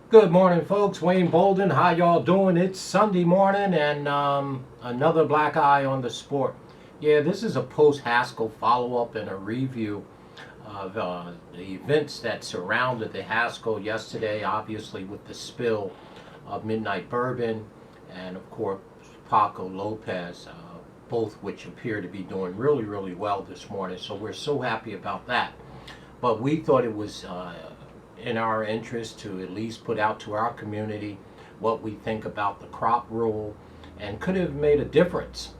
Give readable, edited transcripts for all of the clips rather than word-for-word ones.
Good morning, folks. Wayne Bolden, how y'all doing? It's Sunday morning and another black eye on the sport. Yeah, this is a post Haskell follow up and a review of the events that surrounded the Haskell yesterday, obviously, with the spill of Midnight Bourbon and, of course, Paco Lopez, both which appear to be doing really, really well this morning. So we're so happy about that. But we thought it was in our interest to at least put out to our community what we think about the crop rule and could have made a difference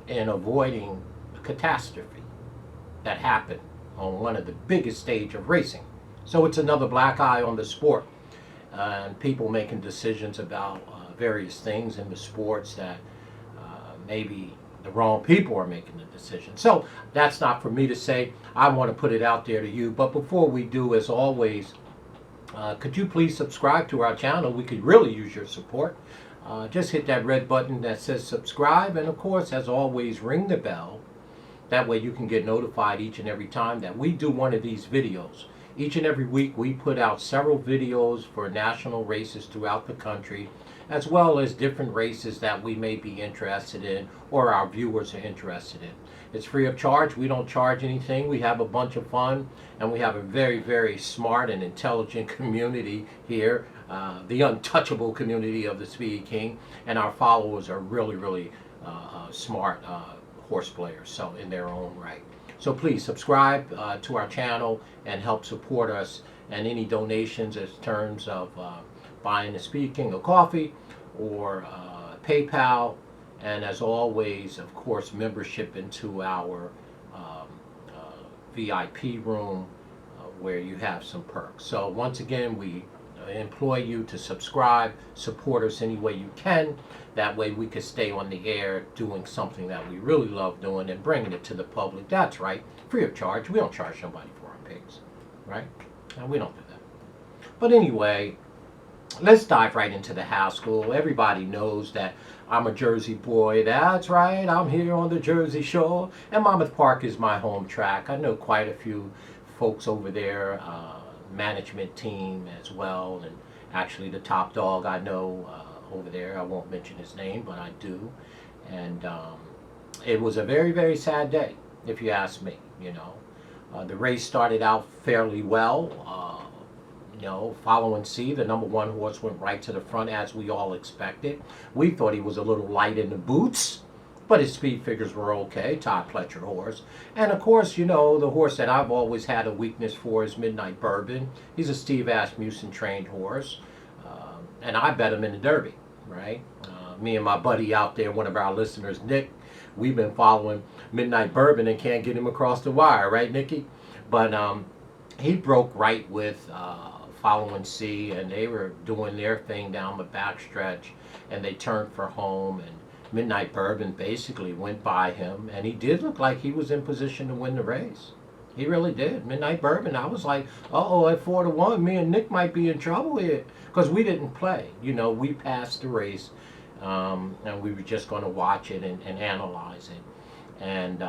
in avoiding a catastrophe that happened on one of the biggest stage of racing. So it's another black eye on the sport, and people making decisions about various things in the sports that maybe the wrong people are making the decision. So that's not for me to say. I want to put it out there to you. But before we do, as always, could you please subscribe to our channel? We could really use your support. Just hit that red button that says subscribe. And of course, as always, ring the bell. That way you can get notified each and every time that we do one of these videos. Each and every week we put out several videos for national races throughout the country, as well as different races that we may be interested in or our viewers are interested in. It's free of charge. We don't charge anything. We have a bunch of fun, and we have a very, very smart and intelligent community here, the untouchable community of the Speed King, and our followers are really, really smart horse players, so in their own right. So please subscribe to our channel and help support us, and any donations in terms of buying the Speed King a coffee or PayPal, and as always, of course, membership into our VIP room where you have some perks. So once again, we employ you to subscribe, support us any way you can. That way we could stay on the air doing something that we really love doing and bringing it to the public. That's right, free of charge. We don't charge nobody for our pigs, right? And we don't do that. But anyway, let's dive right into the Haskell. Everybody knows that I'm a Jersey boy. That's right, I'm here on the Jersey Shore, and Monmouth Park is my home track. I know quite a few folks over there, management team as well, and actually the top dog I know over there. I won't mention his name, but I do. And it was a very, very sad day, if you ask me. The race started out fairly well. Following C, the number one horse went right to the front as we all expected. We thought he was a little light in the boots, but his speed figures were okay. Todd Pletcher horse. And of course, the horse that I've always had a weakness for is Midnight Bourbon. He's a Steve Asmussen trained horse. And I bet him in the Derby, right? Me and my buddy out there, one of our listeners, Nick, we've been following Midnight Bourbon and can't get him across the wire, right, Nicky? But he broke right with following C, and they were doing their thing down the backstretch, and they turned for home, and Midnight Bourbon basically went by him, and he did look like he was in position to win the race. He really did. Midnight Bourbon, I was like, uh-oh, at 4-1, me and Nick might be in trouble here, because we didn't play. We passed the race, and we were just going to watch it and analyze it. And,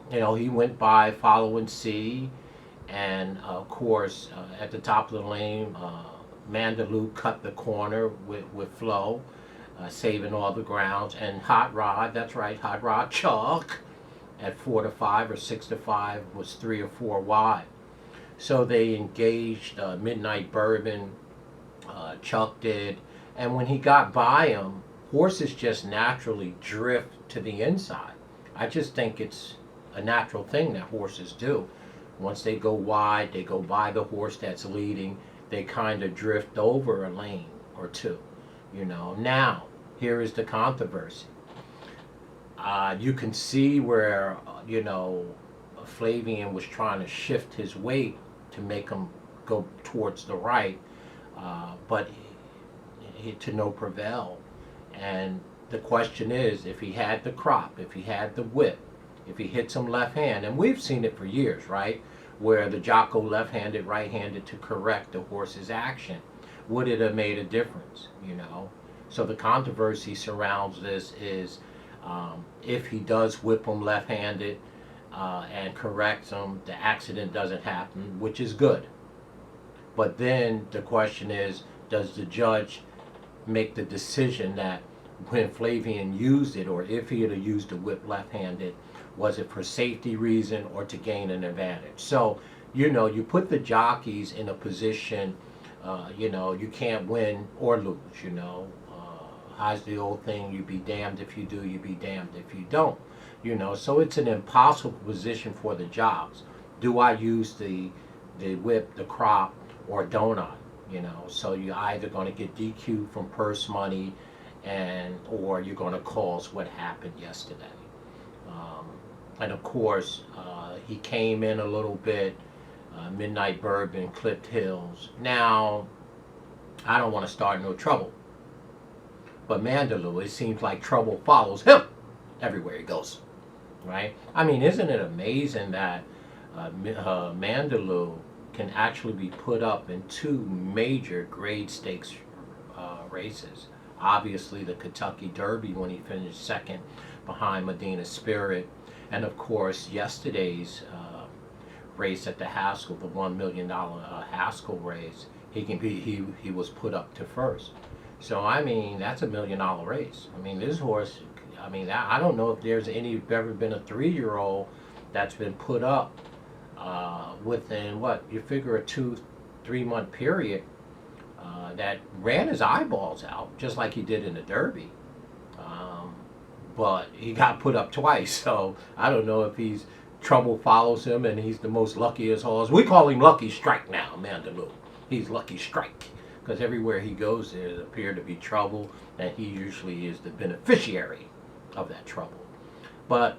he went by following C, and of course, at the top of the lane, Mandaloo cut the corner with Flo, saving all the grounds. And Hot Rod, that's right, Hot Rod Chuck, at 4-5 or 6-5 was 3 or 4 wide. So they engaged Midnight Bourbon, Chuck did, and when he got by him, horses just naturally drift to the inside. I just think it's a natural thing that horses do. Once they go wide, they go by the horse that's leading, they kind of drift over a lane or two. Now, here is the controversy. You can see where, Flavian was trying to shift his weight to make him go towards the right, but to no prevail. And the question is, if he had the crop, if he had the whip, if he hits him left hand, and we've seen it for years, right, where the jock go left-handed, right-handed to correct the horse's action, would it have made a difference? So the controversy surrounds this is if he does whip him left-handed and corrects him, the accident doesn't happen, which is good. But then the question is, does the judge make the decision that when Flavian used it, or if he had used the whip left-handed, was it for safety reason or to gain an advantage? So, you put the jockeys in a position, you can't win or lose, how's the old thing, you be damned if you do, you be damned if you don't, so it's an impossible position for the jocks. Do I use the whip, the crop, or don't I? So you're either going to get DQ from purse money, or you're going to cause what happened yesterday. And of course, he came in a little bit, Midnight Bourbon, Clipped Hills. Now, I don't want to start no trouble, but Mandalou, it seems like trouble follows him everywhere he goes, right? I mean, isn't it amazing that Mandalou can actually be put up in two major grade stakes races? Obviously, the Kentucky Derby when he finished second behind Medina Spirit, and of course yesterday's race at the Haskell, the $1 million Haskell race. He was put up to first. So I mean, that's $1 million race. I mean, this horse. I mean, I don't know if there's ever been a 3-year-old that's been put up within what you figure a 2-3 month period that ran his eyeballs out just like he did in the Derby. But he got put up twice, so I don't know if trouble follows him and he's the most luckiest horse. We call him Lucky Strike now, Mandalou. He's Lucky Strike because everywhere he goes there appears to be trouble, and he usually is the beneficiary of that trouble. But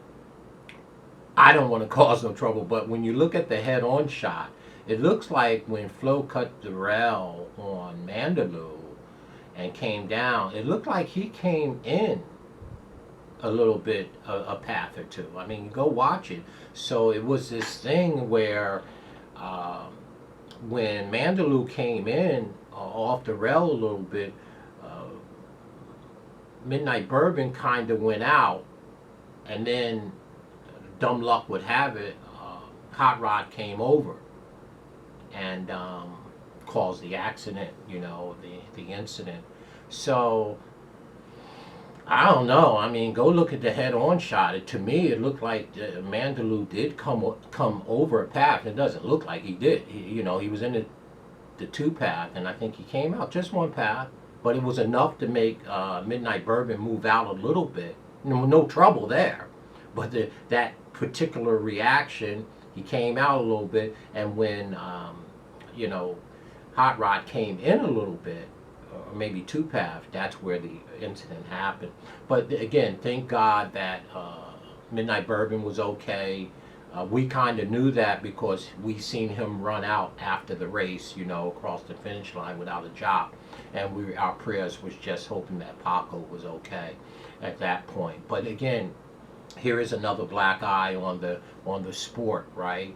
I don't want to cause no trouble, but when you look at the head-on shot, it looks like when Flo cut the rail on Mandalou and came down, it looked like he came in a little bit, a path or two. I mean, go watch it. So it was this thing where when Mandalou came in off the rail a little bit, Midnight Bourbon kind of went out, and then dumb luck would have it, Hot Rod came over and caused the accident, the incident. So I don't know. I mean, go look at the head-on shot. To me, it looked like Mandalou did come over a path. It doesn't look like he did. He was in the two path, and I think he came out just one path, but it was enough to make Midnight Bourbon move out a little bit. No trouble there, but that particular reaction, he came out a little bit, and when Hot Rod came in a little bit, or maybe two path, that's where the incident happened. But again, thank God that Midnight Bourbon was okay. We kind of knew that because we seen him run out after the race, across the finish line without a job, and our prayers was just hoping that Paco was okay at that point. But again, here is another black eye on the sport, right?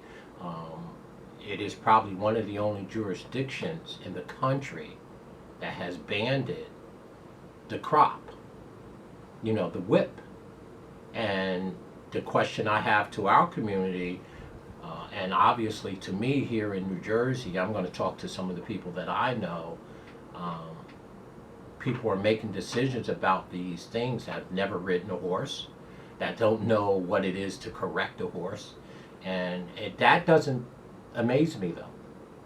It is probably one of the only jurisdictions in the country that has banned the crop, the whip. And the question I have to our community, and obviously to me here in New Jersey, I'm going to talk to some of the people that I know. People are making decisions about these things that have never ridden a horse, that don't know what it is to correct a horse. And that doesn't amaze me, though,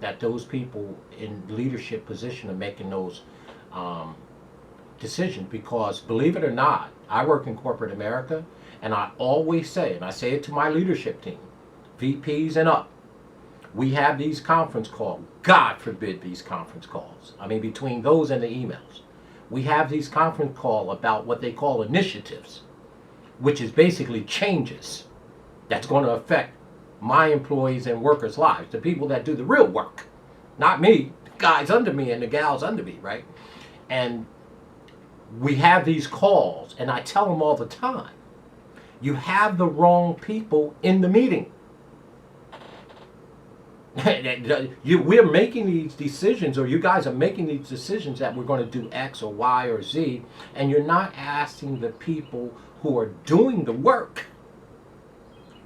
that those people in leadership position are making those decisions, because believe it or not, I work in corporate America, and I always say, and I say it to my leadership team, VPs and up, we have these conference calls. God forbid these conference calls. I mean, between those and the emails, we have these conference calls about what they call initiatives, which is basically changes that's going to affect my employees and workers' lives, the people that do the real work, not me, the guys under me and the gals under me, right? And we have these calls, and I tell them all the time, you have the wrong people in the meeting. We're making these decisions, or you guys are making these decisions that we're going to do X or Y or Z, and you're not asking the people who are doing the work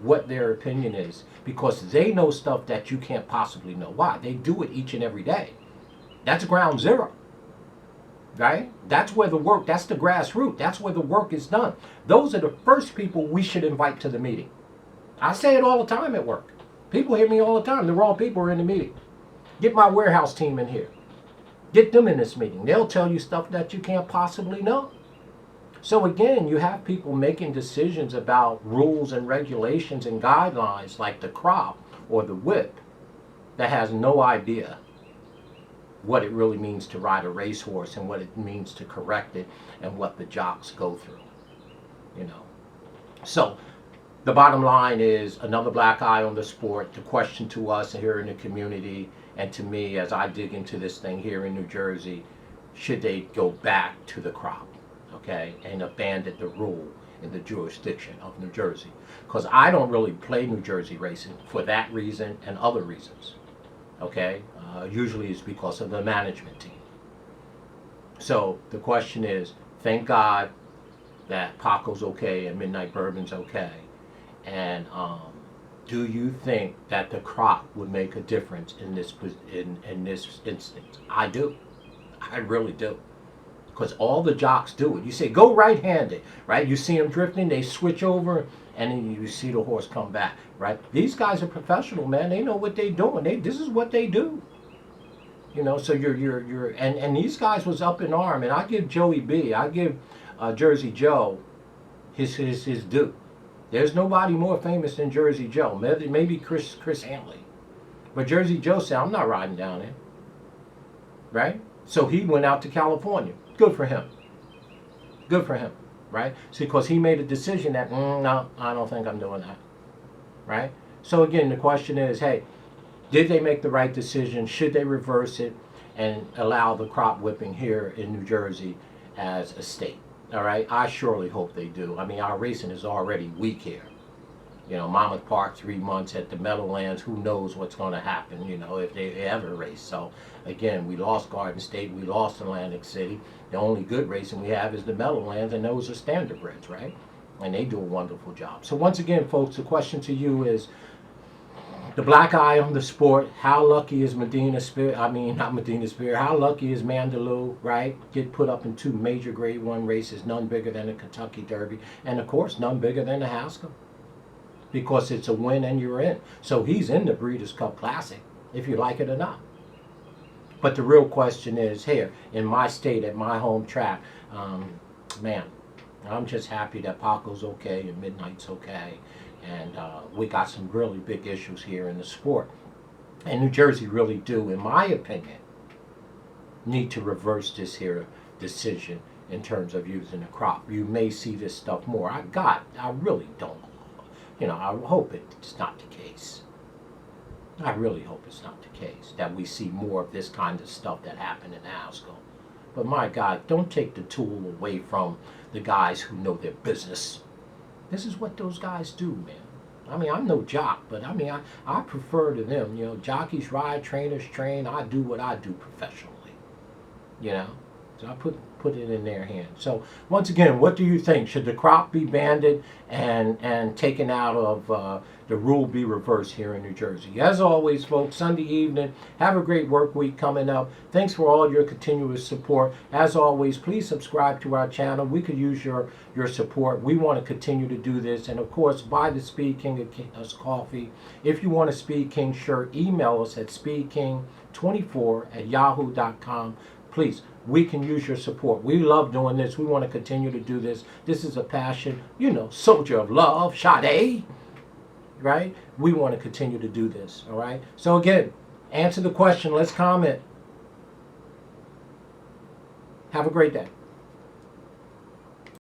what their opinion is, because they know stuff that you can't possibly know. Why? They do it each and every day. That's ground zero, right? That's where the work, that's the grassroots. That's where the work is done. Those are the first people we should invite to the meeting. I say it all the time at work. People hear me all the time. The wrong people are in the meeting. Get my warehouse team in here. Get them in this meeting. They'll tell you stuff that you can't possibly know. So again, you have people making decisions about rules and regulations and guidelines like the crop or the whip that has no idea what it really means to ride a racehorse and what it means to correct it and what the jocks go through, you know. So the bottom line is another black eye on the sport. The question to us here in the community and to me as I dig into this thing here in New Jersey, should they go back to the crop, okay, and abandon the rule in the jurisdiction of New Jersey? Because I don't really play New Jersey racing for that reason and other reasons, okay? Usually it's because of the management team. So the question is, thank God that Paco's okay and Midnight Bourbon's okay. And do you think that the crop would make a difference in this instance? I do. I really do. Because all the jocks do it. You say, go right-handed, right? You see them drifting, they switch over, and then you see the horse come back, right? These guys are professional, man. They know what they're doing. This is what they do. You know, so and these guys was up in arm, and I give Joey B, I give Jersey Joe his due. There's nobody more famous than Jersey Joe. Maybe Chris Hanley. But Jersey Joe said, I'm not riding down there. Right? So he went out to California. Good for him. Good for him. Right? So because he made a decision that, no, I don't think I'm doing that. Right? So again, the question is, hey, did they make the right decision? Should they reverse it and allow the crop whipping here in New Jersey as a state? All right, I surely hope they do. I mean, our racing is already weak here. You know, Monmouth Park 3 months at the Meadowlands. Who knows what's going to happen? You know, if they ever race. So again, we lost Garden State, we lost Atlantic City. The only good racing we have is the Meadowlands, and those are standardbreds, right? And they do a wonderful job. So once again, folks, the question to you is, the black eye on the sport, how lucky is Medina Spirit, not Medina Spirit, how lucky is Mandaloo, right? Get put up in 2 major Grade 1 races, none bigger than the Kentucky Derby, and of course, none bigger than the Haskell, because it's a win and you're in. So he's in the Breeders' Cup Classic, if you like it or not. But the real question is, here, in my state, at my home track, man, I'm just happy that Paco's okay and Midnight's okay. And we got some really big issues here in the sport. And New Jersey really do, in my opinion, need to reverse this here decision in terms of using the crop. You may see this stuff more. I really don't. You know, I hope it's not the case. I really hope it's not the case that we see more of this kind of stuff that happened in Haskell. But my God, don't take the tool away from the guys who know their business. This is what those guys do, man. I mean, I'm no jock, but I mean, I prefer to them. You know, jockeys ride, trainers train. I do what I do professionally. You know, so I put it in their hands. So once again, what do you think? Should the crop be banned and taken out of the rule be reversed here in New Jersey? As always, folks, Sunday evening, have a great work week coming up. Thanks for all your continuous support. As always, please subscribe to our channel. We could use your support. We want to continue to do this. And of course, buy the Speed King coffee. If you want a Speed King shirt, email us at speedking24@yahoo.com. Please, we can use your support. We love doing this. We want to continue to do this. This is a passion. You know, soldier of love, Sade. Right? We want to continue to do this. All right? So again, answer the question. Let's comment. Have a great day.